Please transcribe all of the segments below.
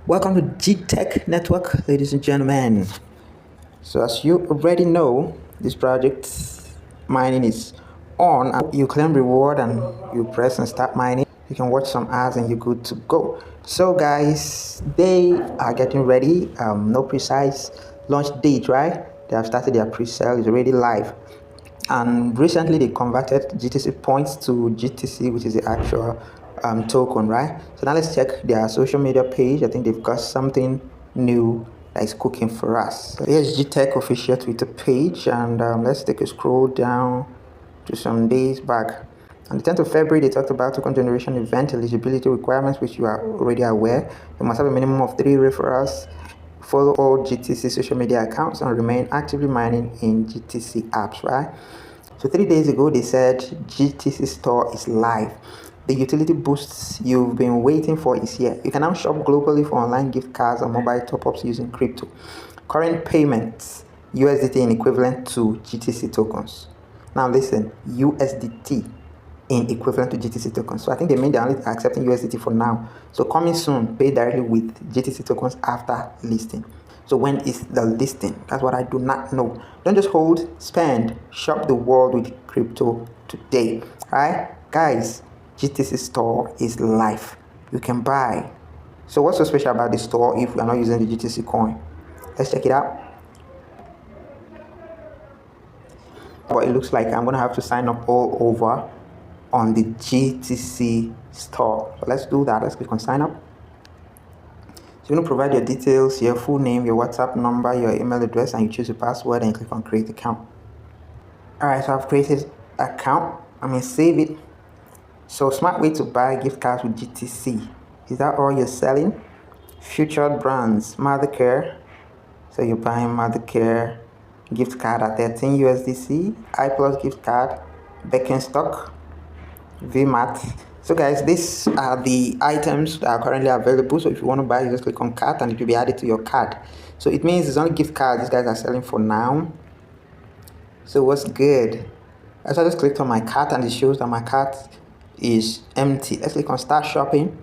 Welcome to GTech network, ladies and gentlemen. So as you already know, this project mining is on. You claim reward and you press and start mining. You can watch some ads and you're good to go. So guys, they are getting ready. No precise launch date, right? They have started their pre-sale. It's already live. And recently they converted GTC points to GTC, which is the actual token, right? So now let's check their social media page. I think they've got something new that is cooking for us. So here's GTech official Twitter page, and let's take a scroll down to some days back. On the 10th of February, they talked about token generation event eligibility requirements, which you are already aware. You must have a minimum of 3 referrals, follow all GTC social media accounts, and remain actively mining in GTC apps, right? So 3 days ago, they said GTC Store is live. The utility boosts you've been waiting for is here. You can now shop globally for online gift cards and mobile top-ups using crypto. Current payments, USDT in equivalent to GTC tokens. Now listen, USDT in equivalent to GTC tokens. So I think they mean they're only accepting USDT for now. So coming soon, pay directly with GTC tokens after listing. So when is the listing? That's what I do not know. Don't just hold, spend, shop the world with crypto today. Alright, guys, GTC Store is live. You can buy. So what's so special about the store if we are not using the GTC coin? Let's check it out. But it looks like I'm gonna have to sign up all over on the GTC Store. So let's do that. Let's click on sign up. So you're going to provide your details, your full name, your WhatsApp number, your email address, and you choose a password and click on create account. Alright, so I've created account. I'm going to save it. So smart way to buy gift cards with GTC. Is that all you're selling? Featured brands, Mothercare. So you're buying Mothercare gift card at 13 USDC, iPlus gift card, Birkenstock, VMAT. So guys, these are the items that are currently available. So if you want to buy, you just click on cart and it will be added to your card. So it means it's only gift cards these guys are selling for now. So what's good? As I just clicked on my cart and it shows that my cart is empty. Let's click on start shopping.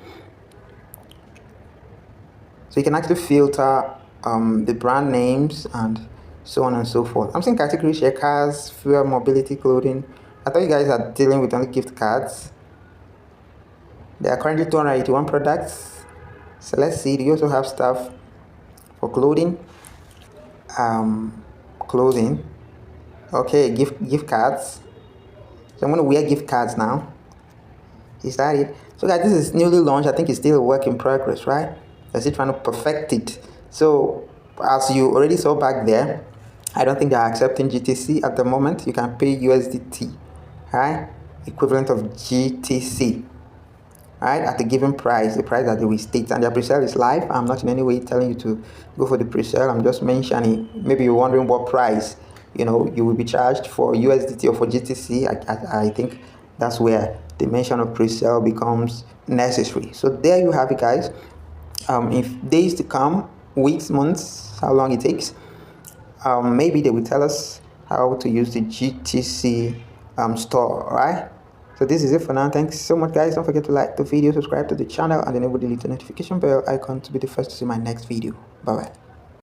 So you can actually filter the brand names and so on and so forth. I'm seeing category share cars, fuel, mobility, clothing. I thought you guys are dealing with only gift cards. There are currently 281 products. So let's see. Do you also have stuff for clothing? Clothing. Okay, gift cards. So I'm gonna wear gift cards now. Is that it? So guys, this is newly launched. I think it's still a work in progress, right? They're still trying to perfect it. So as you already saw back there, I don't think they're accepting GTC at the moment. You can pay USDT, right? Equivalent of GTC. Right, at the given price, the price that they will state, and their presale is live. I'm not in any way telling you to go for the presale. I'm just mentioning, maybe you're wondering what price you will be charged for USDT or for GTC. I think that's where the mention of presale becomes necessary. So there you have it, guys. If days to come, weeks, months, how long it takes, maybe they will tell us how to use the GTC store, right? So this is it for now. Thanks so much, guys. Don't forget to like the video, subscribe to the channel, and enable the little notification bell icon to be the first to see my next video. Bye bye.